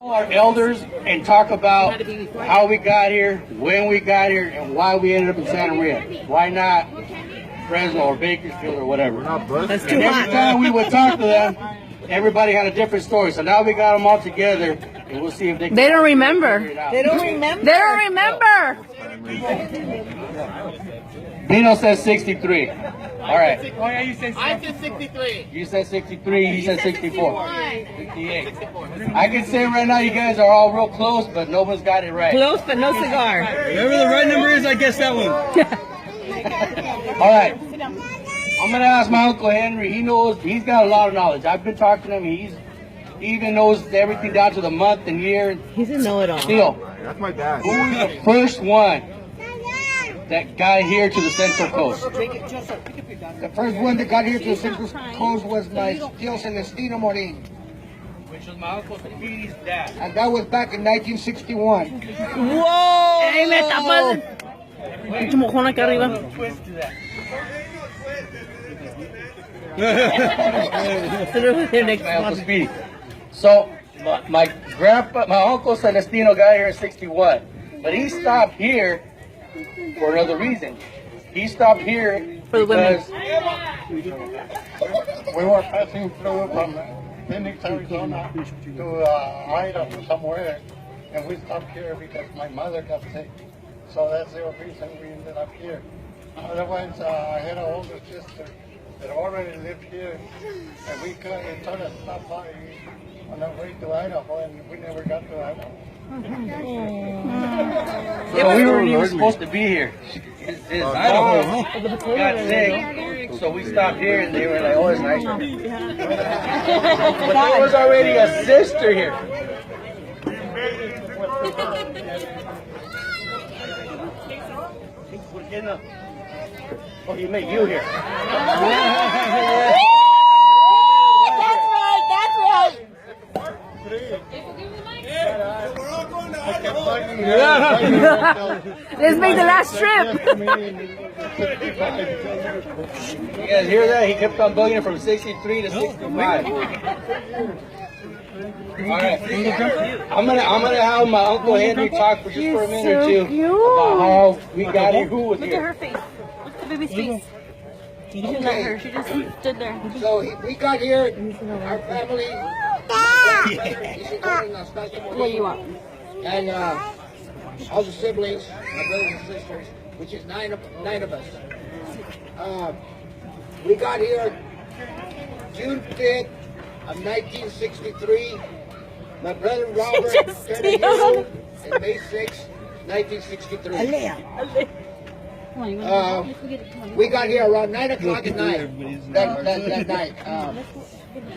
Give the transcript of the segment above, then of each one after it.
Our elders and talk about how we got here, when we got here, and why we ended up in Santa Maria. Why not Fresno or Bakersfield or whatever? That's too and every time we would talk to them, everybody had a different story. So now we got them all together, and we'll see if they can. They don't remember. They don't remember. They don't remember. Dino says 63. All right. Oh, yeah, you said I said 63. You said 63. He said 64. 68. I can say right now you guys are all real close, but nobody's got it right. Close, but no cigar. Whatever the right number is, I guess that one. All right. I'm gonna ask my Uncle Henry. He knows. He's got a lot of knowledge. I've been talking to him. He even knows everything down to the month and year. He's a know-it-all. Still, That's my dad. who was the first one that got here to the Central Coast? The first one that got here to the Central Coast was my tío Celestino Morin. Which was my Uncle Speedy's dad. And that was back in 1961. Whoa! ¡Ey, me tapas! Pinche mojón acá arriba. Twist to that. My Uncle Speedy. So my Uncle Celestino got here in 61. But he stopped here for another reason. He stopped here For the women. because We were passing through from Phoenix, Arizona to Idaho somewhere, and we stopped here because my mother got sick. So that's the reason we ended up here. Otherwise, I had an older sister that already lived here, and we could sort of stop by on our way to Idaho, and we never got to Idaho. so we weren't even supposed to be here. His Idaho got sick, so we stopped here, and they were like, "Oh, it's nice." But there was already a sister here. Oh, he made you here. Let's make the last trip. You guys hear that? He kept on bugging it from 63 to 65. All right. I'm gonna have my Uncle Henry talk for just for a minute or two about how we got here. Who was Look at here? her face. Look at the baby's face. You didn't let her. She just stood there. So we got here, our family, What you want? and all the siblings, my brothers and sisters, which is nine of us. We got here June 5th of 1963. My brother Robert turned a year old in May 6th, 1963. We got here around 9 o'clock at night, that night.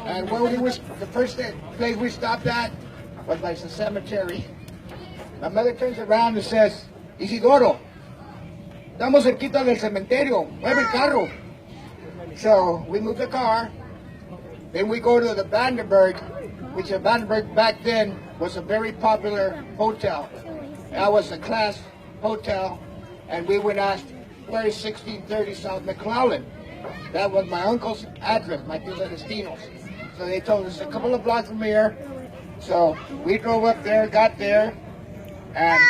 And where we was, the first place we stopped at was by the cemetery. My mother turns around and says, "Isidoro, estamos cerquita del cementerio, mueve el carro." So we move the car, then we go to the Vandenberg, which the Vandenberg back then was a very popular hotel. That was a class hotel, and we went asked, "Where is 1630 South McClellan?" That was my uncle's address, my tío Celestino's. So they told us a couple of blocks from here. So we drove up there, got there, and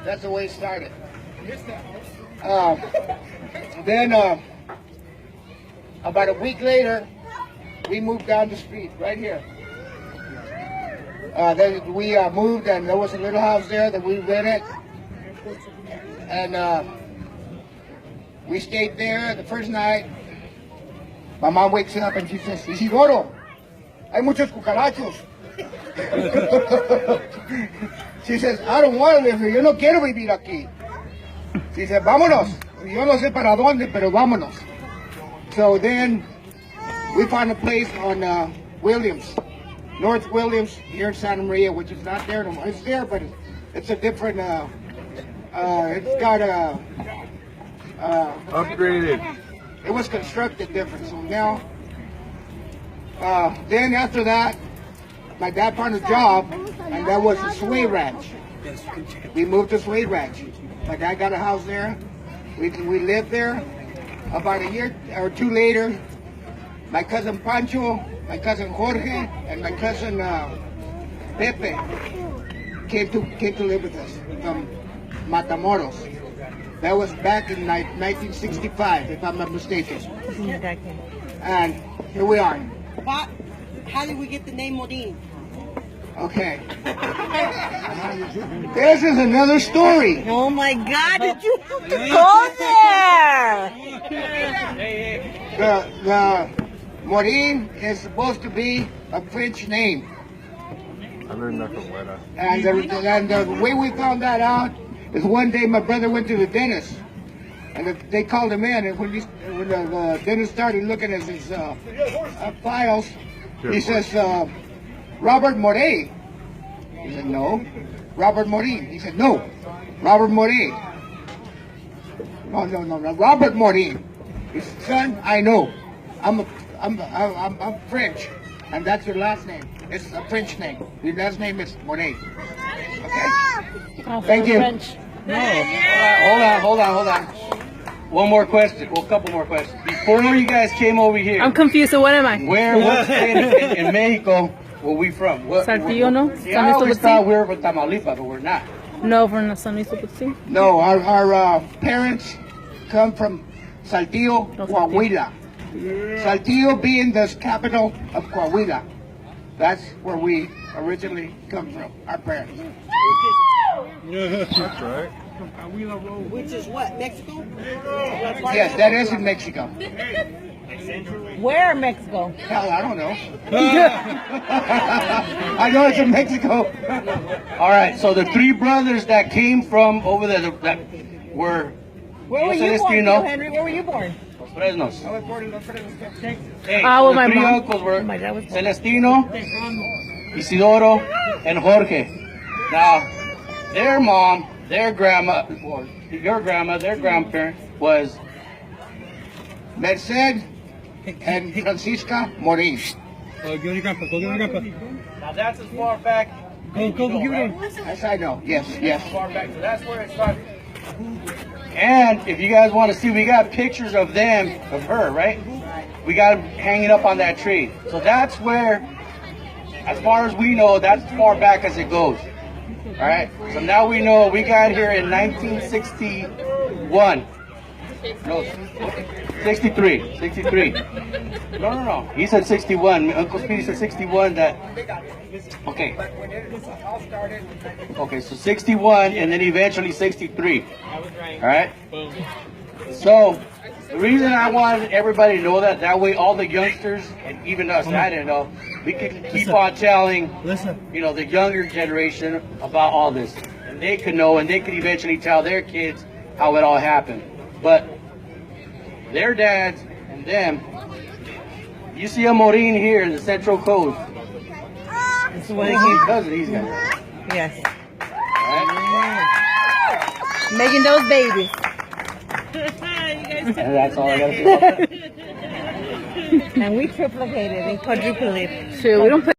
that's the way it started. Then about a week later, we moved down the street right here. Then we moved, and there was a little house there that we rented, and we stayed there the first night. My mom wakes up and she says, "Isidoro, hay muchos cucarachos." She says, "I don't want to live here. Yo no quiero vivir aquí." She said, "Vámonos." Yo no sé para dónde, pero vámonos. So then we found a place on Williams, North Williams, here in Santa Maria, which is not there anymore. It's there, but it's a different, it's got a... Upgraded. It was constructed different, so now, then after that, my dad found a job, and that was a Sway Ranch. We moved to Sway Ranch. My dad got a house there. We lived there. About a year or two later, my cousin Pancho, my cousin Jorge, and my cousin Pepe came to live with us from Matamoros. That was back in 1965, if I'm not mistaken. And here we are. But how did we get the name Morin? Okay. This is another story. Oh my God! Did you have to go there? The Morin is supposed to be a French name. I learned that from Weta. And the way we found that out is one day my brother went to the dentist, and they called him in, and when the dentist started looking at his files, he says, Robert Morin. He said, no. Robert Morin. He said, no. Robert Morin. No. Robert Morin. He said, son, I know. I'm French, and that's your last name. It's a French name. Your last name is Morin. Okay. Thank you. Hold on. One more question. Well, a couple more questions. Before you guys came over here, I'm confused. So what am I? what state in Mexico were we from? Saltillo, no? See, I always thought we were from Tamaulipas, but we're not. No, from San Luis Potosí. No, our parents come from Saltillo, Coahuila. Saltillo being the capital of Coahuila. That's where we originally come from, our parents. That's right. Which is what, Mexico? Yes, that is in Mexico. Where Mexico? Hell, I don't know. I know it's in Mexico. All right, so the three brothers that came from over there that were Where were you born, Joe Henry? Where were you born? Fresnos. I was born in Los Fresnos. Hey, Ah, so well, the my three mom. uncles were My dad was born. Celestino, Isidoro, and Jorge. Now, their mom, their grandma, or your grandma, their grandparent was Merced and Francisca Morin. Oh, give me your grandpa. Go give me your grandpa. Now that's as far back. Go, give me one. Yes, I know. Yes. Far back, so that's where it started. And if you guys want to see, we got pictures of them, of her, right? We got them hanging up on that tree. So that's where, as far as we know, that's as far back as it goes. All right. So now we know we got here in 1961. No, 63. 63. No. He said 61. Uncle Speedy said 61. Okay. Okay, so 61 and then eventually 63. All right. So the reason I wanted everybody to know that way all the youngsters and even us, I didn't know, we could keep on telling, the younger generation about all this, and they could know, and they could eventually tell their kids how it all happened. But their dads and them, you see a Morin here in the Central Coast. This is what This it is because of these guys. Yes. All right? Making those babies. And that's all I gotta say about that. And we triplicated and quadruplicated. Shoot, we don't play.